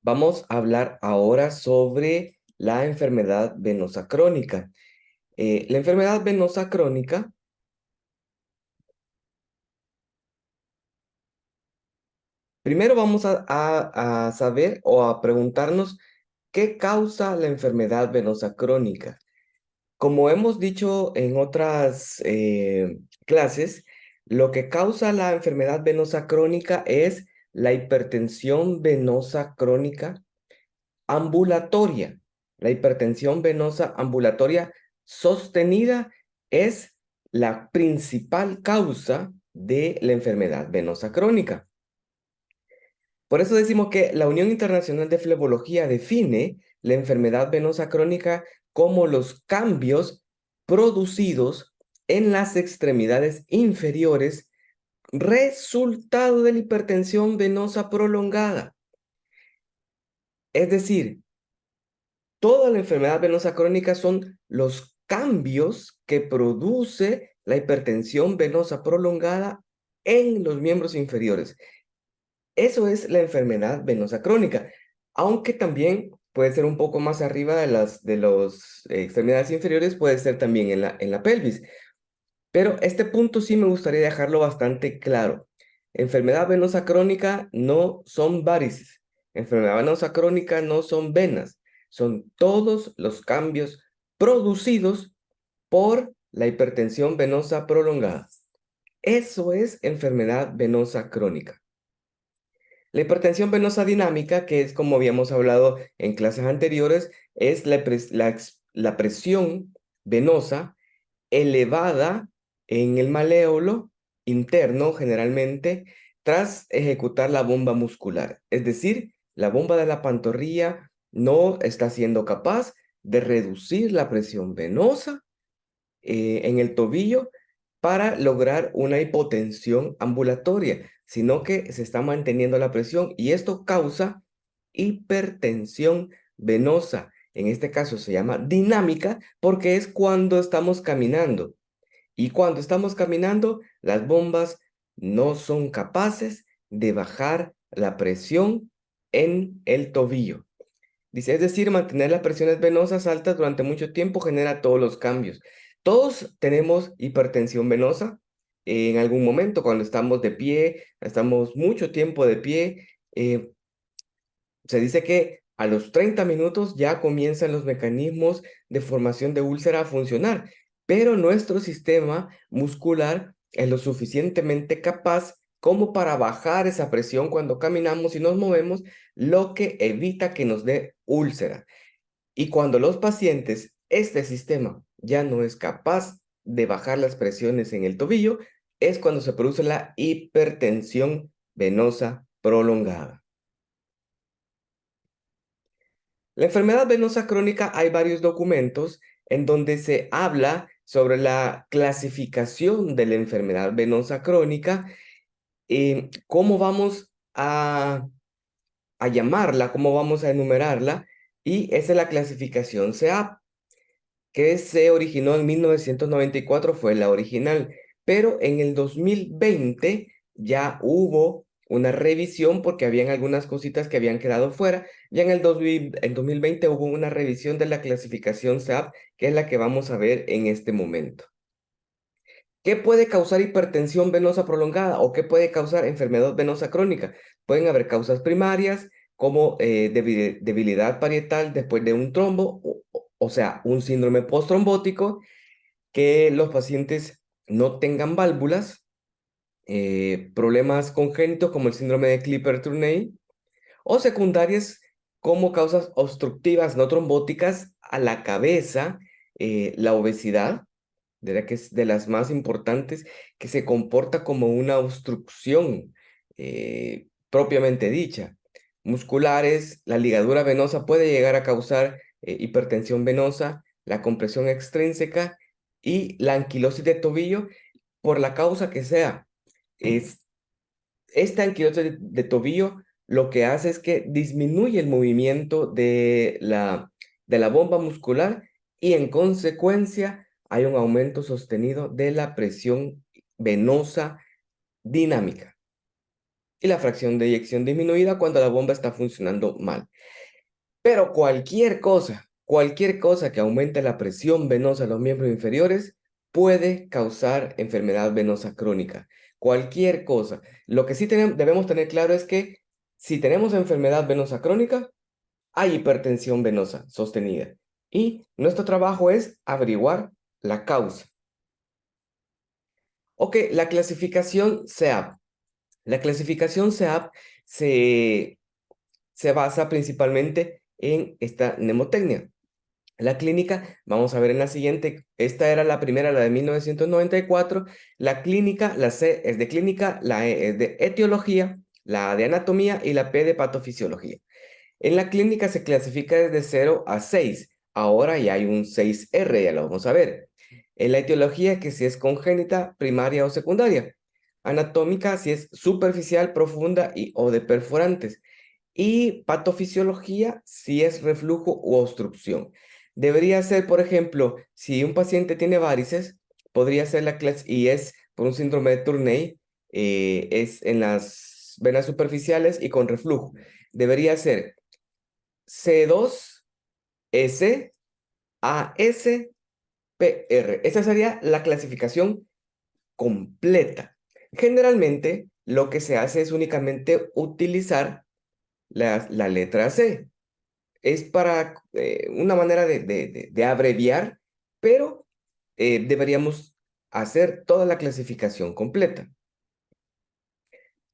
Vamos a hablar ahora sobre la enfermedad venosa crónica. La enfermedad venosa crónica, primero vamos a saber o a preguntarnos qué causa la enfermedad venosa crónica. Como hemos dicho en otras clases, lo que causa la enfermedad venosa crónica es la hipertensión venosa crónica ambulatoria. La hipertensión venosa ambulatoria sostenida es la principal causa de la enfermedad venosa crónica. Por eso decimos que la Unión Internacional de Flebología define la enfermedad venosa crónica como los cambios producidos en las extremidades inferiores resultado de la hipertensión venosa prolongada. Es decir, toda la enfermedad venosa crónica son los cambios que produce la hipertensión venosa prolongada en los miembros inferiores. Eso es la enfermedad venosa crónica, aunque también puede ser un poco más arriba de las extremidades inferiores, puede ser también en la pelvis. Pero este punto sí me gustaría dejarlo bastante claro. Enfermedad venosa crónica no son varices. Enfermedad venosa crónica no son venas. Son todos los cambios producidos por la hipertensión venosa prolongada. Eso es enfermedad venosa crónica. La hipertensión venosa dinámica, que es como habíamos hablado en clases anteriores, es la presión venosa elevada en el maléolo interno generalmente tras ejecutar la bomba muscular. Es decir, la bomba de la pantorrilla no está siendo capaz de reducir la presión venosa en el tobillo para lograr una hipotensión ambulatoria, sino que se está manteniendo la presión y esto causa hipertensión venosa. En este caso se llama dinámica porque es cuando estamos caminando. Y cuando estamos caminando, las bombas no son capaces de bajar la presión en el tobillo. Dice, es decir, mantener las presiones venosas altas durante mucho tiempo genera todos los cambios. Todos tenemos hipertensión venosa en algún momento, cuando estamos de pie, estamos mucho tiempo de pie. Se dice que a los 30 minutos ya comienzan los mecanismos de formación de úlcera a funcionar, pero nuestro sistema muscular es lo suficientemente capaz como para bajar esa presión cuando caminamos y nos movemos, lo que evita que nos dé úlcera. Y cuando los pacientes, este sistema ya no es capaz de bajar las presiones en el tobillo, es cuando se produce la hipertensión venosa prolongada. La enfermedad venosa crónica hay varios documentos en donde se habla sobre la clasificación de la enfermedad venosa crónica, cómo vamos a llamarla, cómo vamos a enumerarla, y esa es la clasificación CEAP, que se originó en 1994, fue la original, pero en el 2020 ya hubo una revisión porque habían algunas cositas que habían quedado fuera. Ya en 2020 hubo una revisión de la clasificación SAP, que es la que vamos a ver en este momento. ¿Qué puede causar hipertensión venosa prolongada o qué puede causar enfermedad venosa crónica? Pueden haber causas primarias como debilidad parietal después de un trombo, o sea, un síndrome postrombótico, que los pacientes no tengan válvulas, problemas congénitos como el síndrome de Klippert-Trenaunay, o secundarias como causas obstructivas no trombóticas a la cabeza, la obesidad, de la que es de las más importantes, que se comporta como una obstrucción propiamente dicha. Musculares, la ligadura venosa puede llegar a causar hipertensión venosa, la compresión extrínseca y la anquilosis de tobillo por la causa que sea. Es, esta anquilosis de tobillo lo que hace es que disminuye el movimiento de la bomba muscular y en consecuencia hay un aumento sostenido de la presión venosa dinámica. y la fracción de eyección disminuida cuando la bomba está funcionando mal. Pero cualquier cosa que aumente la presión venosa en los miembros inferiores puede causar enfermedad venosa crónica. Cualquier cosa. Lo que sí debemos tener claro es que si tenemos enfermedad venosa crónica, hay hipertensión venosa sostenida. Y nuestro trabajo es averiguar la causa. Ok, la clasificación SEAP. La clasificación SEAP se, se basa principalmente en esta mnemotecnia. La clínica, vamos a ver en la siguiente, esta era la primera, la de 1994. La clínica, la C es de clínica, la E es de etiología, la A de anatomía y la P de patofisiología. En la clínica se clasifica desde 0 a 6. Ahora ya hay un 6R, ya lo vamos a ver. En la etiología, que si es congénita, primaria o secundaria. Anatómica, si es superficial, profunda o de perforantes. Y patofisiología, si es reflujo u obstrucción. Debería ser, por ejemplo, si un paciente tiene varices, podría ser la clase, y es por un síndrome de Tournai, es en las venas superficiales y con reflujo. Debería ser C2S ASPR. Esa sería la clasificación completa. Generalmente, lo que se hace es únicamente utilizar la letra C. Es para una manera de abreviar, pero deberíamos hacer toda la clasificación completa.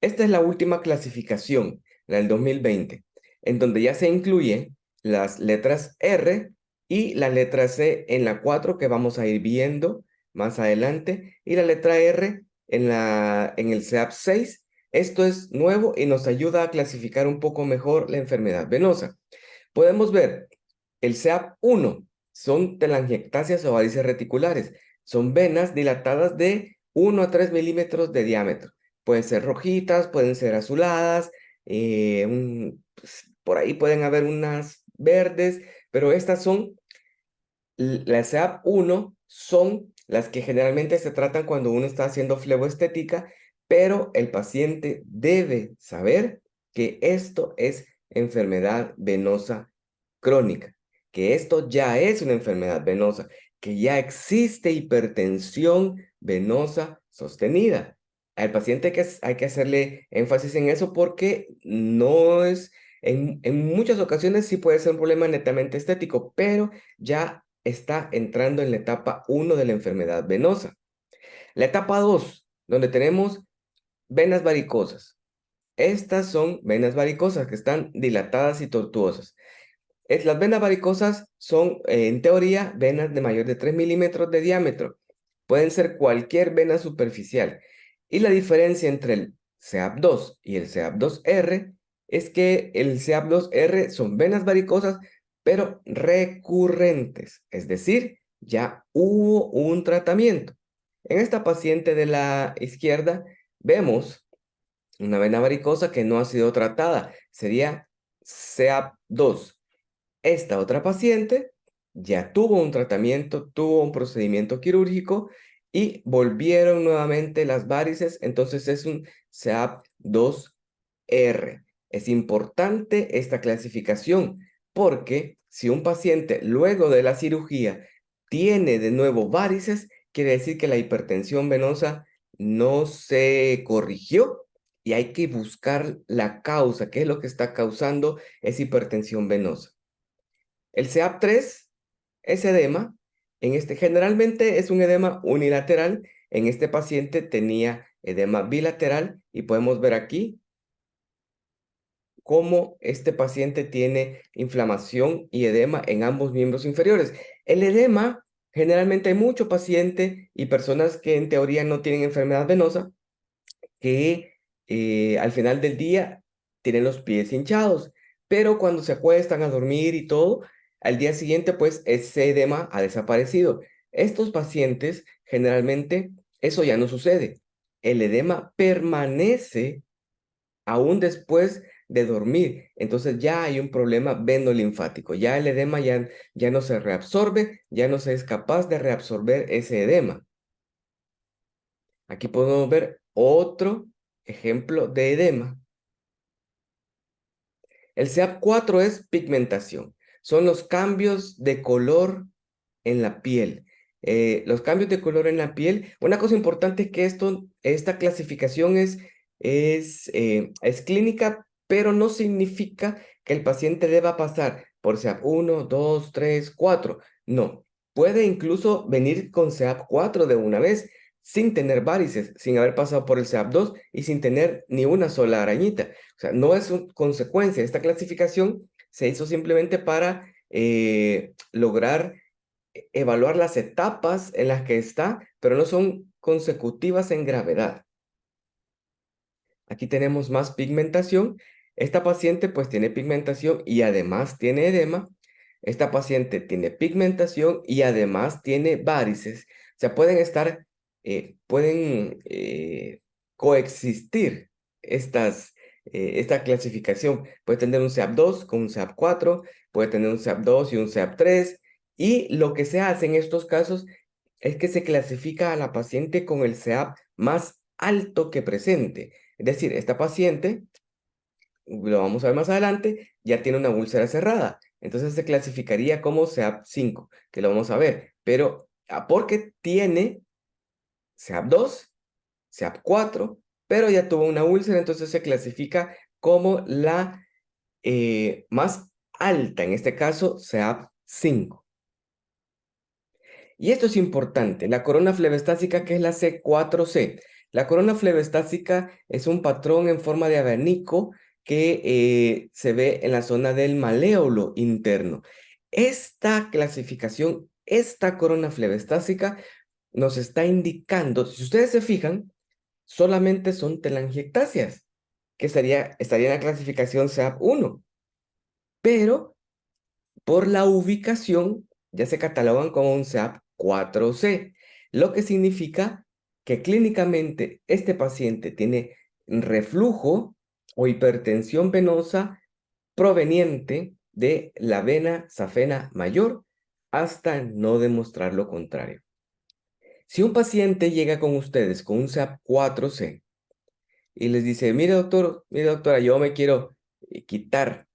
Esta es la última clasificación, la del 2020, en donde ya se incluyen las letras R y la letra C en la 4 que vamos a ir viendo más adelante y la letra R en el CEAP 6. Esto es nuevo y nos ayuda a clasificar un poco mejor la enfermedad venosa. Podemos ver el CEAP 1 son telangiectasias o varices reticulares. Son venas dilatadas de 1 a 3 milímetros de diámetro. Pueden ser rojitas, pueden ser azuladas, pues, por ahí pueden haber unas verdes, pero estas son, las CEAP 1 son las que generalmente se tratan cuando uno está haciendo fleboestética, pero el paciente debe saber que esto es enfermedad venosa crónica, que esto ya es una enfermedad venosa, que ya existe hipertensión venosa sostenida. Al paciente hay que hacerle énfasis en eso porque no es, en muchas ocasiones sí puede ser un problema netamente estético, pero ya está entrando en la etapa 1 de la enfermedad venosa. La etapa 2, donde tenemos venas varicosas. Estas son venas varicosas que están dilatadas y tortuosas. Las venas varicosas son, en teoría, venas de mayor de 3 milímetros de diámetro. Pueden ser cualquier vena superficial. Y la diferencia entre el CEAP2 y el CEAP2R es que el CEAP2R son venas varicosas, pero recurrentes. Es decir, ya hubo un tratamiento. En esta paciente de la izquierda vemos una vena varicosa que no ha sido tratada. Sería CEAP2. Esta otra paciente ya tuvo un tratamiento, tuvo un procedimiento quirúrgico y volvieron nuevamente las varices, entonces es un CEAP2R. Es importante esta clasificación porque si un paciente luego de la cirugía tiene de nuevo varices, quiere decir que la hipertensión venosa no se corrigió y hay que buscar la causa, qué es lo que está causando esa hipertensión venosa. El CEAP3 es edema. Generalmente es un edema unilateral. En este paciente tenía edema bilateral y podemos ver aquí cómo este paciente tiene inflamación y edema en ambos miembros inferiores. El edema, generalmente hay mucho paciente y personas que en teoría no tienen enfermedad venosa que al final del día tienen los pies hinchados, pero cuando se acuestan a dormir y todo, al día siguiente pues ese edema ha desaparecido. Estos pacientes generalmente eso ya no sucede. El edema permanece aún después de dormir. Entonces ya hay un problema venolinfático. Ya el edema ya no se reabsorbe, ya no se es capaz de reabsorber ese edema. Aquí podemos ver otro ejemplo de edema. El SEAP4 es pigmentación. Son los cambios de color en la piel. Los cambios de color en la piel. Una cosa importante es que esta clasificación es clínica, pero no significa que el paciente deba pasar por SEAP 1, 2, 3, 4. No. Puede incluso venir con SEAP4 de una vez, sin tener varices, sin haber pasado por el SEAP2 y sin tener ni una sola arañita. O sea, no es consecuencia. Esta clasificación se hizo simplemente para lograr evaluar las etapas en las que está, pero no son consecutivas en gravedad. Aquí tenemos más pigmentación. Esta paciente pues tiene pigmentación y además tiene edema. Esta paciente tiene pigmentación y además tiene varices. O sea, pueden coexistir esta clasificación. Puede tener un SEAP2 con un SEAP4, puede tener un SEAP2 y un SEAP3. Y lo que se hace en estos casos es que se clasifica a la paciente con el SEAP más alto que presente. Es decir, esta paciente, lo vamos a ver más adelante, ya tiene una úlcera cerrada. Entonces se clasificaría como SEAP5, que lo vamos a ver. Pero porque tiene SEAP2, SEAP4, pero ya tuvo una úlcera, entonces se clasifica como la más alta, en este caso SEAP5. Y esto es importante, la corona flebestática, que es la C4C. La corona flebestática es un patrón en forma de abanico que se ve en la zona del maléolo interno. Esta clasificación, esta corona flebestática nos está indicando, si ustedes se fijan, solamente son telangiectasias, que estaría en la clasificación SEAP1, pero por la ubicación ya se catalogan como un SEAP4C, lo que significa que clínicamente este paciente tiene reflujo o hipertensión venosa proveniente de la vena safena mayor hasta no demostrar lo contrario. Si un paciente llega con ustedes con un SEAP4C y les dice, mire doctor, mire doctora, yo me quiero quitar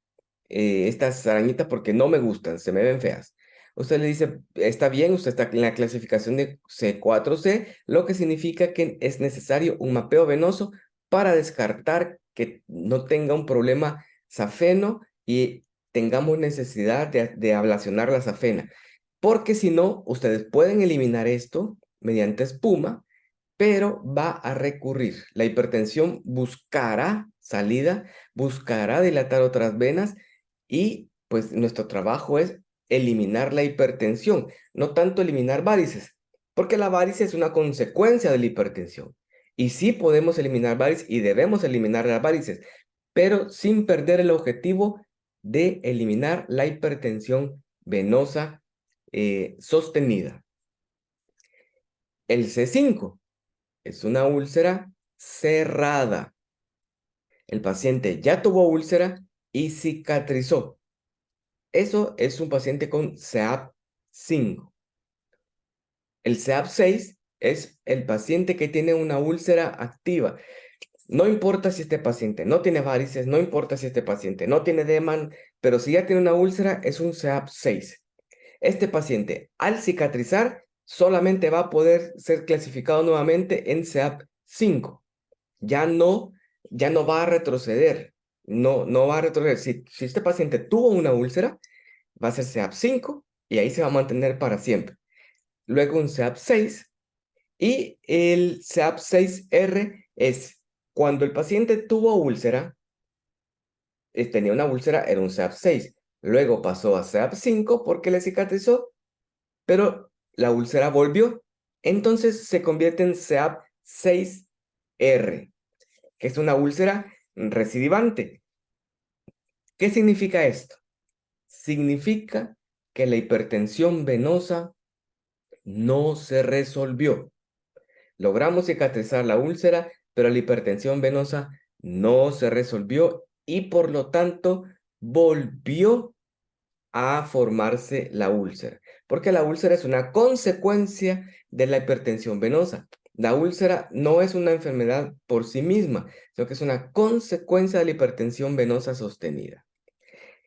estas arañitas porque no me gustan, se me ven feas. Usted le dice, está bien, usted está en la clasificación de C4C, lo que significa que es necesario un mapeo venoso para descartar que no tenga un problema safeno y tengamos necesidad de ablacionar la safena. Porque si no, ustedes pueden eliminar esto mediante espuma, pero va a recurrir. La hipertensión buscará salida, buscará dilatar otras venas y pues nuestro trabajo es eliminar la hipertensión, no tanto eliminar varices, porque la varice es una consecuencia de la hipertensión. Y sí podemos eliminar varices y debemos eliminar las varices, pero sin perder el objetivo de eliminar la hipertensión venosa sostenida. El C5 es una úlcera cerrada. El paciente ya tuvo úlcera y cicatrizó. Eso es un paciente con SEAP5. El SEAP6 es el paciente que tiene una úlcera activa. No importa si este paciente no tiene varices, no importa si este paciente no tiene edema, pero si ya tiene una úlcera, es un SEAP6. Este paciente, al cicatrizar, solamente va a poder ser clasificado nuevamente en SEAP5. Ya no, ya no va a retroceder. No va a retroceder. Si este paciente tuvo una úlcera, va a ser SEAP5 y ahí se va a mantener para siempre. Luego un SEAP6 y el SEAP6R es cuando el paciente tuvo úlcera, tenía una úlcera, era un SEAP6. Luego pasó a SEAP5 porque le cicatrizó, pero la úlcera volvió. Entonces se convierte en SEAP6R, que es una úlcera recidivante. ¿Qué significa esto? Significa que la hipertensión venosa no se resolvió. Logramos cicatrizar la úlcera, pero la hipertensión venosa no se resolvió y por lo tanto volvió a formarse la úlcera, porque la úlcera es una consecuencia de la hipertensión venosa. La úlcera no es una enfermedad por sí misma, sino que es una consecuencia de la hipertensión venosa sostenida.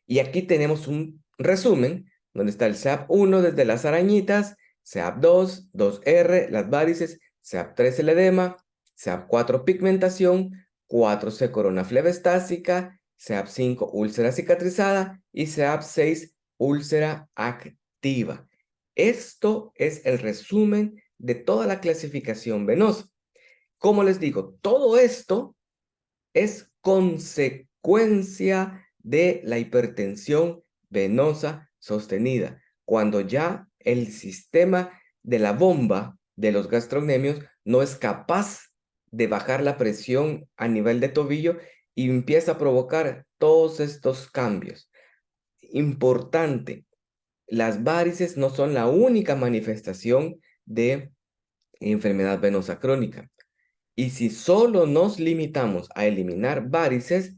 Y aquí tenemos un resumen donde está el SEAP1 desde las arañitas, SEAP2, 2R, las varices, SEAP3 el edema, SEAP4 pigmentación, 4C corona flebestásica, SEAP5 úlcera cicatrizada y SEAP6 úlcera activa. Esto es el resumen de toda la clasificación venosa. Como les digo, todo esto es consecuencia de la hipertensión venosa sostenida, cuando ya el sistema de la bomba de los gastrocnemios no es capaz de bajar la presión a nivel de tobillo y empieza a provocar todos estos cambios. Importante, las varices no son la única manifestación de enfermedad venosa crónica. Y si solo nos limitamos a eliminar varices,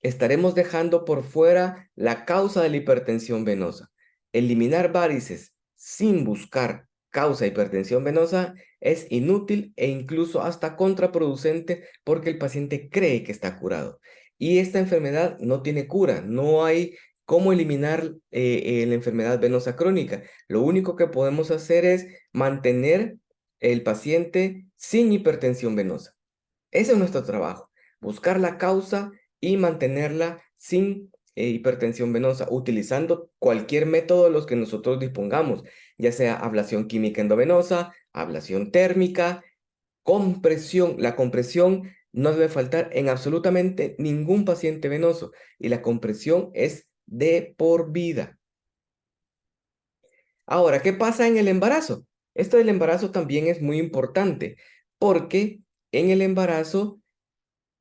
estaremos dejando por fuera la causa de la hipertensión venosa. Eliminar varices sin buscar causa de hipertensión venosa es inútil e incluso hasta contraproducente porque el paciente cree que está curado. Y esta enfermedad no tiene cura, no hay cómo eliminar la enfermedad venosa crónica. Lo único que podemos hacer es mantener el paciente sin hipertensión venosa. Ese es nuestro trabajo, buscar la causa y mantenerla sin hipertensión venosa, utilizando cualquier método de los que nosotros dispongamos, ya sea ablación química endovenosa, ablación térmica, compresión. La compresión no debe faltar en absolutamente ningún paciente venoso y la compresión es de por vida. Ahora, ¿qué pasa en el embarazo? Esto del embarazo también es muy importante porque en el embarazo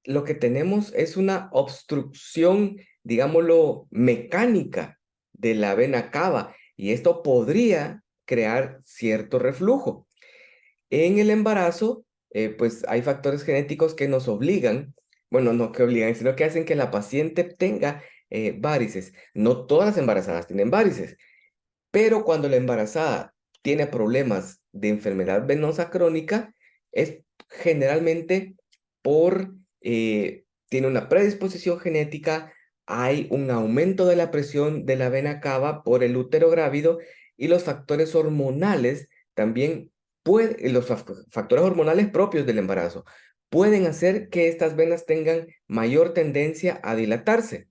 lo que tenemos es una obstrucción, digámoslo, mecánica de la vena cava y esto podría crear cierto reflujo. En el embarazo, pues hay factores genéticos que nos obligan, bueno, no que obligan, sino que hacen que la paciente tenga varices. No todas las embarazadas tienen varices, pero cuando la embarazada tiene problemas de enfermedad venosa crónica, es generalmente por, tiene una predisposición genética, hay un aumento de la presión de la vena cava por el útero grávido y los factores hormonales también los factores hormonales propios del embarazo pueden hacer que estas venas tengan mayor tendencia a dilatarse.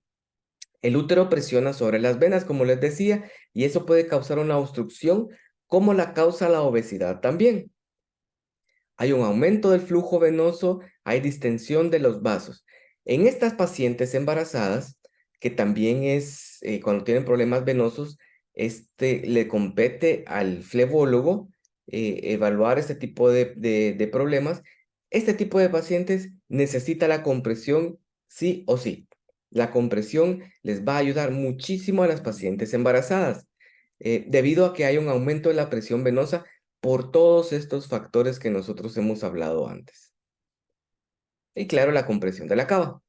El útero presiona sobre las venas, como les decía, y eso puede causar una obstrucción, como la causa la obesidad también. Hay un aumento del flujo venoso, hay distensión de los vasos. En estas pacientes embarazadas, que también es cuando tienen problemas venosos, le compete al flebólogo evaluar este tipo de problemas. Este tipo de pacientes necesita la compresión sí o sí. La compresión les va a ayudar muchísimo a las pacientes embarazadas, debido a que hay un aumento de la presión venosa por todos estos factores que nosotros hemos hablado antes. Y claro, la compresión de la cava.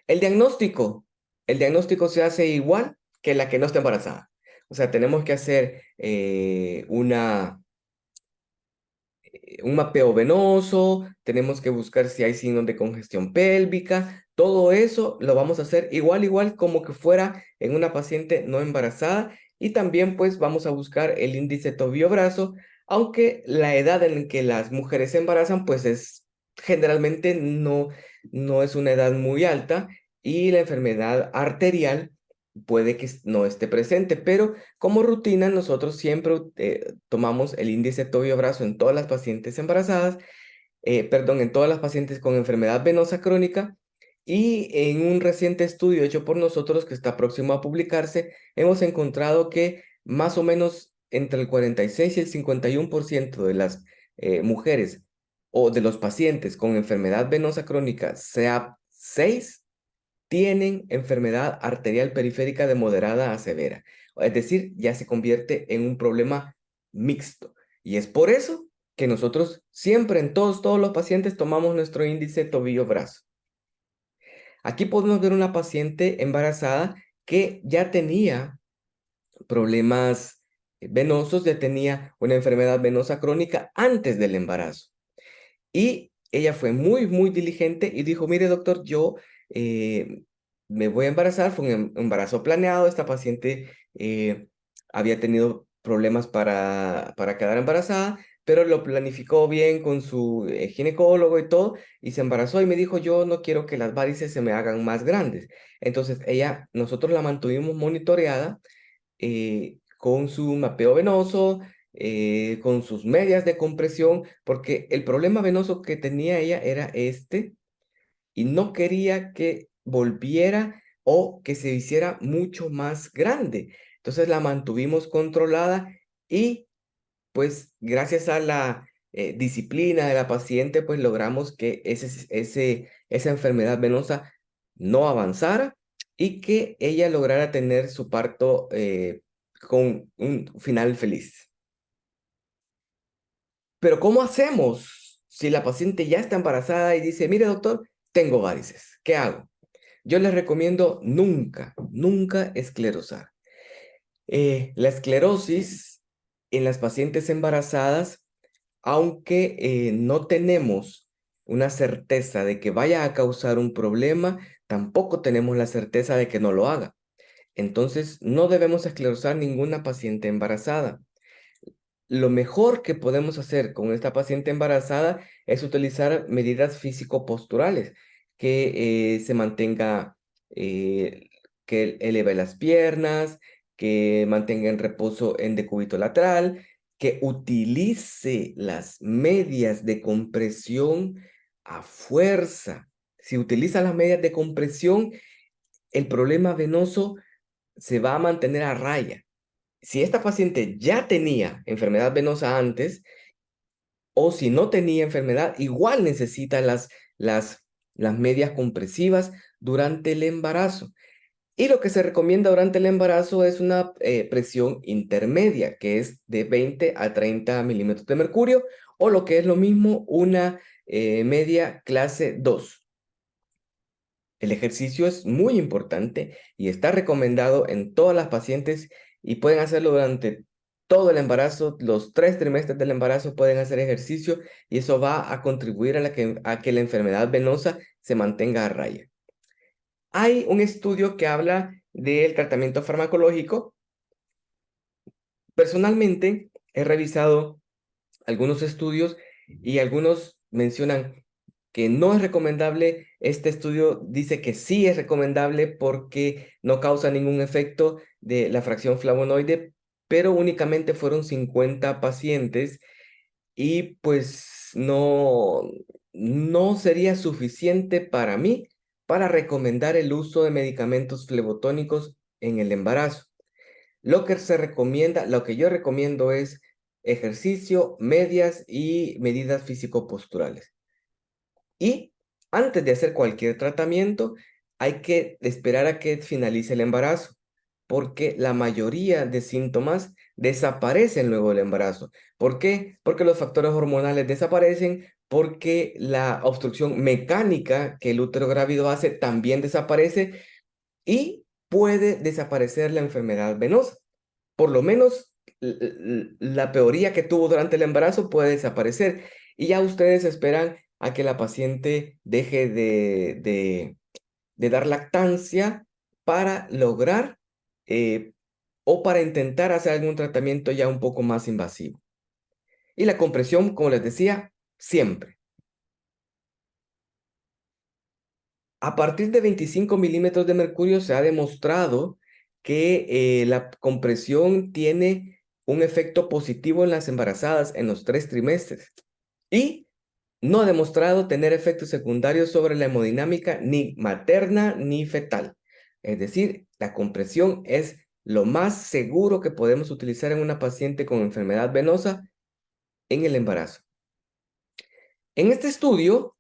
El diagnóstico. El diagnóstico se hace igual que la que no está embarazada. O sea, tenemos que hacer un mapeo venoso, tenemos que buscar si hay signos de congestión pélvica, todo eso lo vamos a hacer igual como que fuera en una paciente no embarazada y también pues vamos a buscar el índice tobio-brazo, aunque la edad en que las mujeres se embarazan pues es generalmente no es una edad muy alta y la enfermedad arterial puede que no esté presente, pero como rutina nosotros siempre tomamos el índice tobio-brazo en todas las pacientes embarazadas, perdón, en todas las pacientes con enfermedad venosa crónica y en un reciente estudio hecho por nosotros que está próximo a publicarse, hemos encontrado que más o menos entre el 46 y el 51% de las mujeres o de los pacientes con enfermedad venosa crónica, sea 6 tienen enfermedad arterial periférica de moderada a severa. Es decir, ya se convierte en un problema mixto. Y es por eso que nosotros siempre en todos los pacientes tomamos nuestro índice tobillo-brazo. Aquí podemos ver una paciente embarazada que ya tenía problemas venosos, ya tenía una enfermedad venosa crónica antes del embarazo. Y ella fue muy, muy diligente y dijo, mire doctor, yo eh, me voy a embarazar, fue un embarazo planeado, esta paciente había tenido problemas para quedar embarazada, pero lo planificó bien con su ginecólogo y todo, y se embarazó y me dijo, yo no quiero que las varices se me hagan más grandes. Entonces nosotros la mantuvimos monitoreada con su mapeo venoso, con sus medias de compresión, porque el problema venoso que tenía ella era este, y no quería que volviera o que se hiciera mucho más grande. Entonces la mantuvimos controlada y pues gracias a la disciplina de la paciente, pues logramos que esa enfermedad venosa no avanzara y que ella lograra tener su parto con un final feliz. Pero ¿cómo hacemos si la paciente ya está embarazada y dice, mire doctor, tengo varices, ¿qué hago? Yo les recomiendo nunca, nunca esclerosar. La esclerosis en las pacientes embarazadas, aunque no tenemos una certeza de que vaya a causar un problema, tampoco tenemos la certeza de que no lo haga. Entonces, no debemos esclerosar ninguna paciente embarazada. Lo mejor que podemos hacer con esta paciente embarazada es utilizar medidas físico-posturales, que se mantenga, eh, que eleve las piernas, que mantenga en reposo en decúbito lateral, que utilice las medias de compresión a fuerza. Si utiliza las medias de compresión, el problema venoso se va a mantener a raya. Si esta paciente ya tenía enfermedad venosa antes, o si no tenía enfermedad, igual necesita las, las medias compresivas durante el embarazo. Y lo que se recomienda durante el embarazo es una presión intermedia, que es de 20 a 30 milímetros de mercurio, o lo que es lo mismo, una media clase 2. El ejercicio es muy importante y está recomendado en todas las pacientes y pueden hacerlo durante todo el embarazo, los 3 trimestres del embarazo pueden hacer ejercicio y eso va a contribuir a que la enfermedad venosa se mantenga a raya. Hay un estudio que habla del tratamiento farmacológico. Personalmente he revisado algunos estudios y algunos mencionan que no es recomendable. Este estudio dice que sí es recomendable porque no causa ningún efecto de la fracción flavonoide, pero únicamente fueron 50 pacientes y pues no sería suficiente para mí para recomendar el uso de medicamentos flebotónicos en el embarazo. Lo que yo recomiendo es ejercicio, medias y medidas físico-posturales. Y antes de hacer cualquier tratamiento, hay que esperar a que finalice el embarazo, porque la mayoría de síntomas desaparecen luego del embarazo. ¿Por qué? Porque los factores hormonales desaparecen, porque la obstrucción mecánica que el útero grávido hace también desaparece y puede desaparecer la enfermedad venosa. Por lo menos la peoría que tuvo durante el embarazo puede desaparecer y ya ustedes esperan a que la paciente deje de dar lactancia para lograr o para intentar hacer algún tratamiento ya un poco más invasivo. Y la compresión, como les decía, siempre. A partir de 25 milímetros de mercurio se ha demostrado que la compresión tiene un efecto positivo en las embarazadas en los 3 trimestres y no ha demostrado tener efectos secundarios sobre la hemodinámica ni materna ni fetal. Es decir, la compresión es lo más seguro que podemos utilizar en una paciente con enfermedad venosa en el embarazo. En este estudio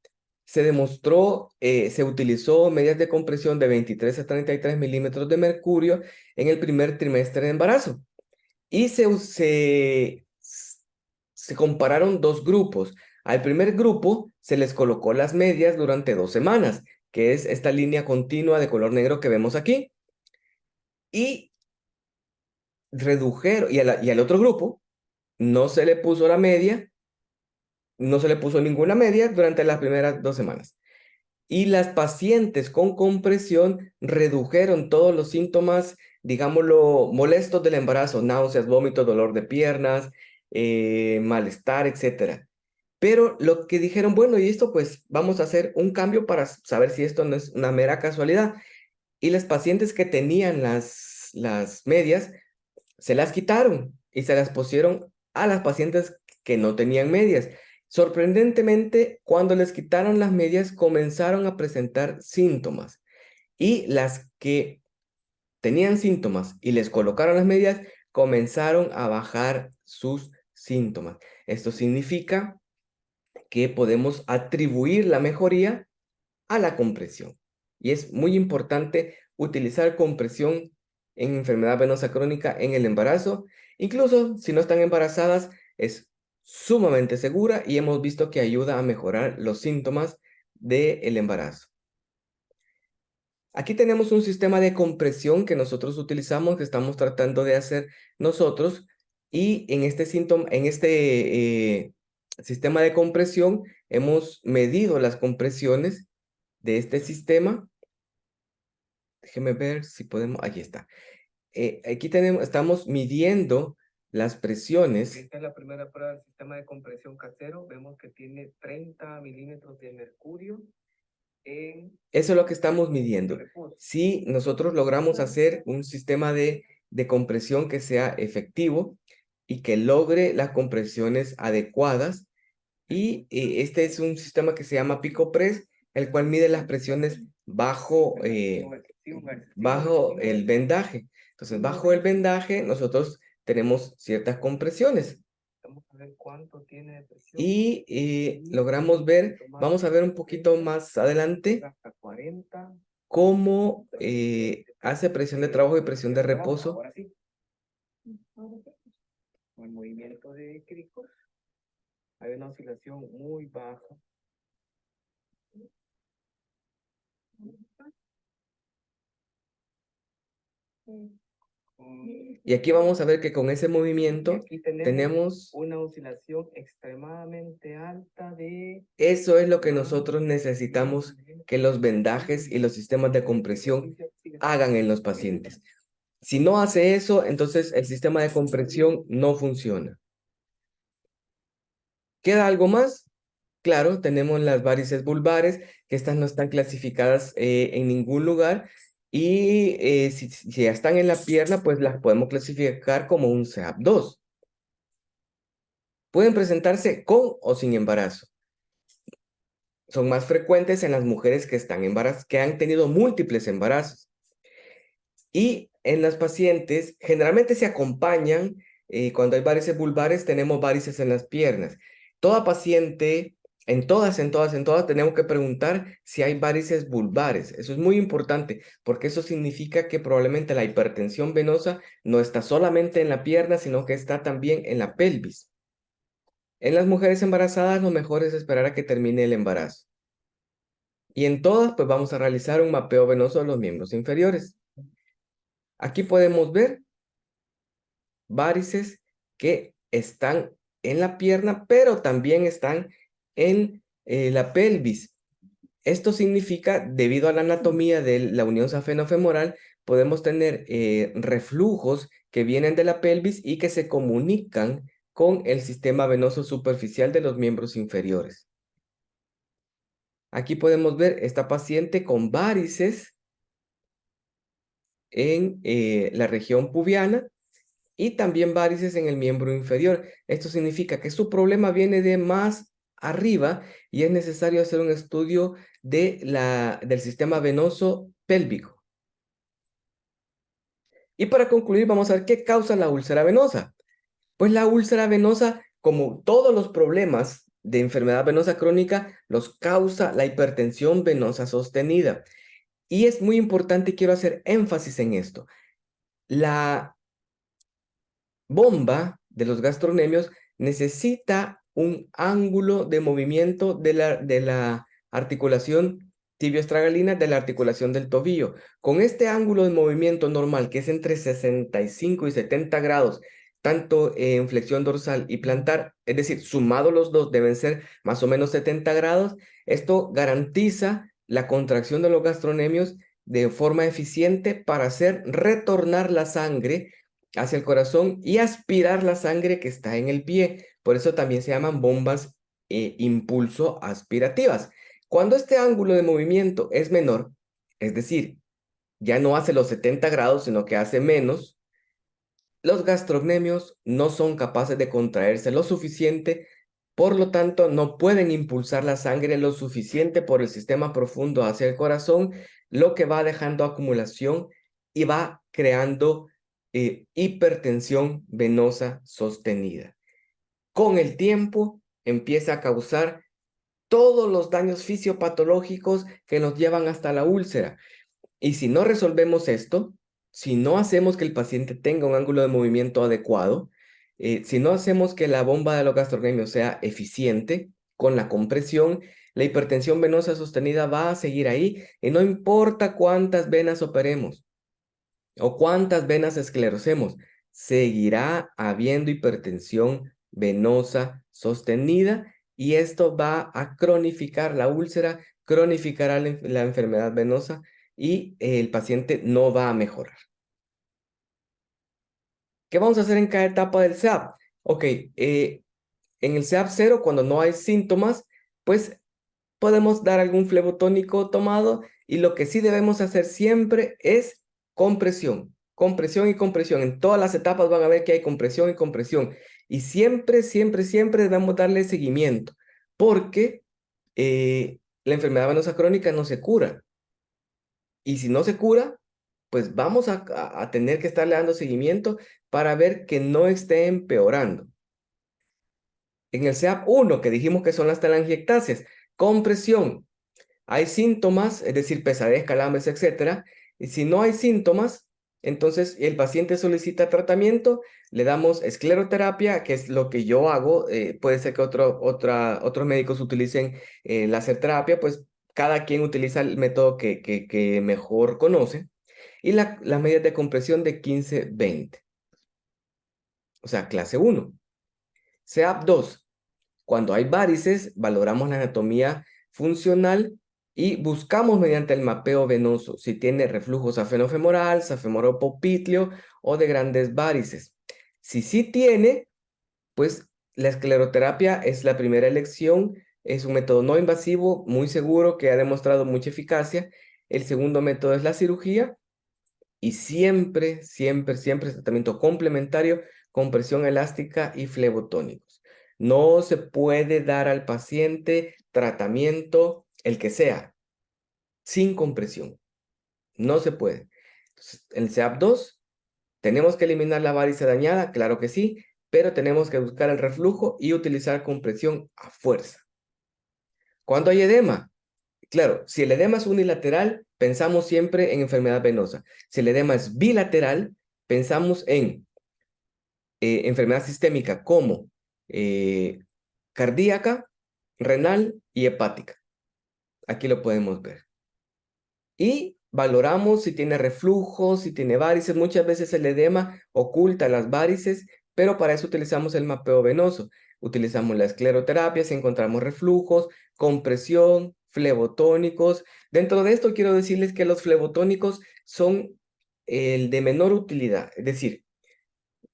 se demostró, se utilizó medidas de compresión de 23 a 33 milímetros de mercurio en el primer trimestre de embarazo. Y se compararon dos grupos. Al primer grupo se les colocó las medias durante 2 semanas, que es esta línea continua de color negro que vemos aquí. Y redujeron, y al otro grupo no se le puso la media, no se le puso ninguna media durante las primeras 2 semanas. Y las pacientes con compresión redujeron todos los síntomas, digámoslo, molestos del embarazo, náuseas, vómitos, dolor de piernas, malestar, etcétera. Pero lo que dijeron, bueno, y esto pues vamos a hacer un cambio para saber si esto no es una mera casualidad. Y las pacientes que tenían las medias, se las quitaron y se las pusieron a las pacientes que no tenían medias. Sorprendentemente, cuando les quitaron las medias, comenzaron a presentar síntomas. Y las que tenían síntomas y les colocaron las medias, comenzaron a bajar sus síntomas. Esto significa que podemos atribuir la mejoría a la compresión. Y es muy importante utilizar compresión en enfermedad venosa crónica en el embarazo. Incluso si no están embarazadas, es sumamente segura y hemos visto que ayuda a mejorar los síntomas del embarazo. Aquí tenemos un sistema de compresión que nosotros utilizamos, que estamos tratando de hacer nosotros. Y en este sistema de compresión hemos medido las compresiones de este sistema. Déjeme ver si podemos, aquí está. Aquí estamos midiendo las presiones. Esta es la primera prueba del sistema de compresión casero. Vemos que tiene 30 milímetros de mercurio. Eso es lo que estamos midiendo. Si nosotros logramos hacer un sistema de compresión que sea efectivo y que logre las compresiones adecuadas. Y este es un sistema que se llama PicoPress, el cual mide las presiones bajo el vendaje. Entonces, bajo el vendaje, nosotros tenemos ciertas compresiones. Vamos a ver cuánto tiene de presión. Y logramos ver, vamos a ver un poquito más adelante, cómo hace presión de trabajo y presión de reposo. El movimiento de Crico. Hay una oscilación muy baja. Y aquí vamos a ver que con ese movimiento tenemos una oscilación extremadamente alta de... Eso es lo que nosotros necesitamos que los vendajes y los sistemas de compresión hagan en los pacientes. Si no hace eso, entonces el sistema de compresión no funciona. ¿Queda algo más? Claro, tenemos las varices vulvares, que estas no están clasificadas en ningún lugar. Y si ya están en la pierna, pues las podemos clasificar como un CEAP2. Pueden presentarse con o sin embarazo. Son más frecuentes en las mujeres que están que han tenido múltiples embarazos. Y en las pacientes, generalmente se acompañan, cuando hay varices vulvares, tenemos varices en las piernas. Toda paciente, en todas, tenemos que preguntar si hay varices vulvares. Eso es muy importante, porque eso significa que probablemente la hipertensión venosa no está solamente en la pierna, sino que está también en la pelvis. En las mujeres embarazadas, lo mejor es esperar a que termine el embarazo. Y en todas, pues vamos a realizar un mapeo venoso de los miembros inferiores. Aquí podemos ver varices que están en la pierna, pero también están en la pelvis. Esto significa, debido a la anatomía de la unión safeno-femoral, podemos tener reflujos que vienen de la pelvis y que se comunican con el sistema venoso superficial de los miembros inferiores. Aquí podemos ver esta paciente con varices en la región pubiana y también varices en el miembro inferior. Esto significa que su problema viene de más arriba y es necesario hacer un estudio del sistema venoso pélvico. Y para concluir, vamos a ver qué causa la úlcera venosa. Pues la úlcera venosa, como todos los problemas de enfermedad venosa crónica, los causa la hipertensión venosa sostenida. Y es muy importante y quiero hacer énfasis en esto. La bomba de los gastronemios necesita un ángulo de movimiento de la articulación tibioestragalina de la articulación del tobillo. Con este ángulo de movimiento normal, que es entre 65 y 70 grados, tanto en flexión dorsal y plantar, es decir, sumados los dos deben ser más o menos 70 grados, esto garantiza la contracción de los gastronemios de forma eficiente para hacer retornar la sangre hacia el corazón y aspirar la sangre que está en el pie. Por eso también se llaman bombas impulso aspirativas. Cuando este ángulo de movimiento es menor, es decir, ya no hace los 70 grados, sino que hace menos, los gastrocnemios no son capaces de contraerse lo suficiente, por lo tanto, no pueden impulsar la sangre lo suficiente por el sistema profundo hacia el corazón, lo que va dejando acumulación y va creando hipertensión venosa sostenida. Con el tiempo empieza a causar todos los daños fisiopatológicos que nos llevan hasta la úlcera. Y si no resolvemos esto, si no hacemos que el paciente tenga un ángulo de movimiento adecuado, si no hacemos que la bomba de los gastrocnemios sea eficiente con la compresión, la hipertensión venosa sostenida va a seguir ahí y no importa cuántas venas operemos o cuántas venas esclerosemos, seguirá habiendo hipertensión venosa sostenida y esto va a cronificar la úlcera, cronificará la enfermedad venosa y el paciente no va a mejorar. ¿Qué vamos a hacer en cada etapa del SEAP? Ok, en el SEAP 0, cuando no hay síntomas, pues podemos dar algún flebotónico tomado y lo que sí debemos hacer siempre es compresión, compresión y compresión. En todas las etapas van a ver que hay compresión y compresión. Y siempre, siempre, siempre debemos darle seguimiento porque la enfermedad venosa crónica no se cura. Y si no se cura, pues vamos a tener que estarle dando seguimiento para ver que no esté empeorando. En el SEAP 1, que dijimos que son las telangiectasias, compresión. Hay síntomas, es decir, pesadez, calambres, etcétera. Y si no hay síntomas, entonces el paciente solicita tratamiento, le damos escleroterapia, que es lo que yo hago. Puede ser que otros médicos utilicen láser terapia, pues cada quien utiliza el método que mejor conoce. Y las medidas de compresión de 15-20. O sea, clase 1. SEAP 2. Cuando hay varices, valoramos la anatomía funcional y buscamos mediante el mapeo venoso si tiene reflujo safenofemoral, safemoropopliteo o de grandes varices. Si sí tiene, pues la escleroterapia es la primera elección. Es un método no invasivo, muy seguro, que ha demostrado mucha eficacia. El segundo método es la cirugía y siempre, siempre, siempre tratamiento complementario con presión elástica y flebotónicos. No se puede dar al paciente tratamiento, el que sea, sin compresión. No se puede. Entonces, el SEAP 2, ¿tenemos que eliminar la varice dañada? Claro que sí, pero tenemos que buscar el reflujo y utilizar compresión a fuerza. ¿Cuándo hay edema? Claro, si el edema es unilateral, pensamos siempre en enfermedad venosa. Si el edema es bilateral, pensamos en enfermedad sistémica como cardíaca, renal y hepática. Aquí lo podemos ver. Y valoramos si tiene reflujo, si tiene varices. Muchas veces el edema oculta las varices, pero para eso utilizamos el mapeo venoso. Utilizamos la escleroterapia si encontramos reflujos, compresión, flebotónicos. Dentro de esto quiero decirles que los flebotónicos son el de menor utilidad. Es decir,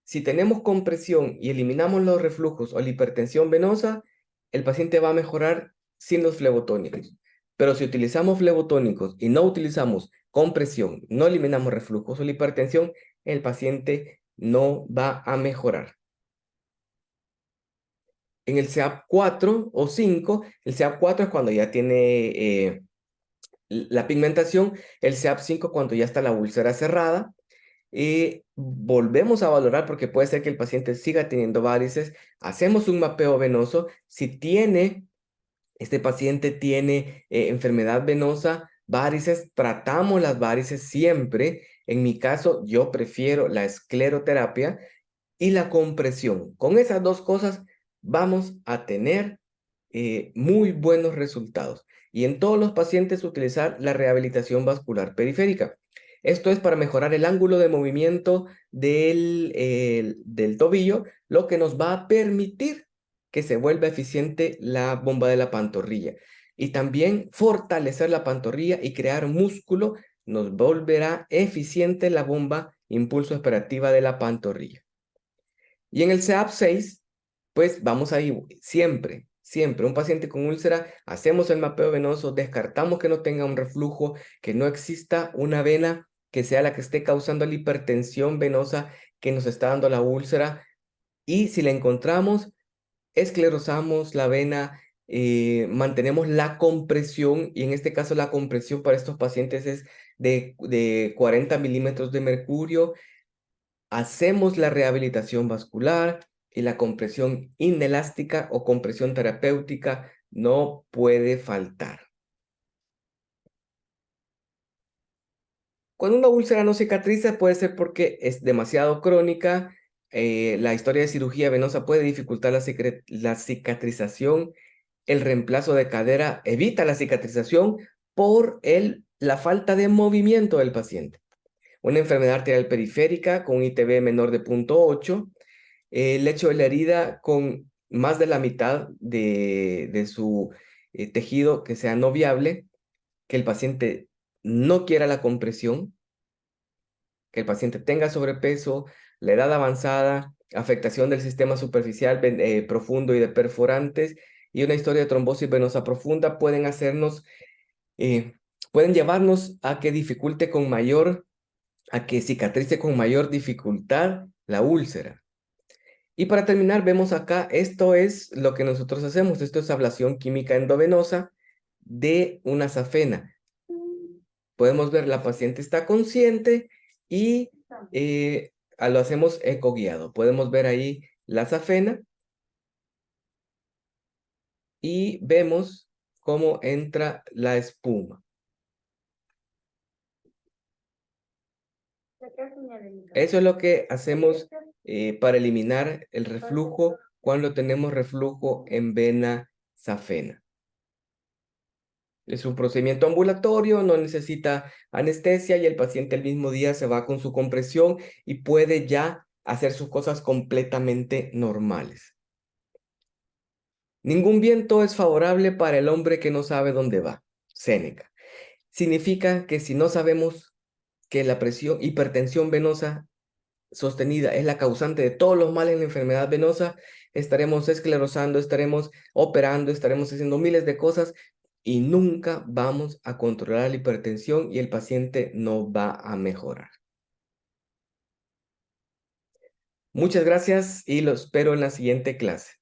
si tenemos compresión y eliminamos los reflujos o la hipertensión venosa, el paciente va a mejorar sin los flebotónicos. Pero si utilizamos flebotónicos y no utilizamos compresión, no eliminamos reflujos o la hipertensión, el paciente no va a mejorar. En el SEAP 4 o 5, el SEAP 4 es cuando ya tiene la pigmentación, el SEAP 5 cuando ya está la úlcera cerrada, y volvemos a valorar porque puede ser que el paciente siga teniendo varices, hacemos un mapeo venoso, si este paciente tiene enfermedad venosa, varices, tratamos las varices siempre. En mi caso, yo prefiero la escleroterapia y la compresión. Con esas dos cosas vamos a tener muy buenos resultados. Y en todos los pacientes utilizar la rehabilitación vascular periférica. Esto es para mejorar el ángulo de movimiento del tobillo, lo que nos va a permitir que se vuelva eficiente la bomba de la pantorrilla. Y también fortalecer la pantorrilla y crear músculo nos volverá eficiente la bomba impulso operativa de la pantorrilla. Y en el CEAP6, pues vamos ahí siempre, siempre. Un paciente con úlcera, hacemos el mapeo venoso, descartamos que no tenga un reflujo, que no exista una vena que sea la que esté causando la hipertensión venosa que nos está dando la úlcera. Y si la encontramos, esclerosamos la vena, mantenemos la compresión, y en este caso la compresión para estos pacientes es de 40 milímetros de mercurio. Hacemos la rehabilitación vascular y la compresión inelástica o compresión terapéutica no puede faltar. Cuando una úlcera no cicatriza puede ser porque es demasiado crónica. La historia de cirugía venosa puede dificultar la cicatrización. El reemplazo de cadera evita la cicatrización por la falta de movimiento del paciente. Una enfermedad arterial periférica con un ITB menor de 0.8, el hecho de la herida con más de la mitad de su tejido que sea no viable, que el paciente no quiera la compresión, que el paciente tenga sobrepeso, la edad avanzada, afectación del sistema superficial profundo y de perforantes, y una historia de trombosis venosa profunda eh, pueden llevarnos a que a que cicatrice con mayor dificultad la úlcera. Y para terminar, vemos acá, esto es lo que nosotros hacemos. Esto es ablación química endovenosa de una safena. Podemos ver, la paciente está consciente y lo hacemos ecoguiado. Podemos ver ahí la safena y vemos cómo entra la espuma. Eso es lo que hacemos para eliminar el reflujo cuando tenemos reflujo en vena safena. Es un procedimiento ambulatorio, no necesita anestesia y el paciente el mismo día se va con su compresión y puede ya hacer sus cosas completamente normales. Ningún viento es favorable para el hombre que no sabe dónde va. Séneca. Significa que si no sabemos que la hipertensión venosa sostenida es la causante de todos los males en la enfermedad venosa, estaremos esclerosando, estaremos operando, estaremos haciendo miles de cosas y nunca vamos a controlar la hipertensión y el paciente no va a mejorar. Muchas gracias y los espero en la siguiente clase.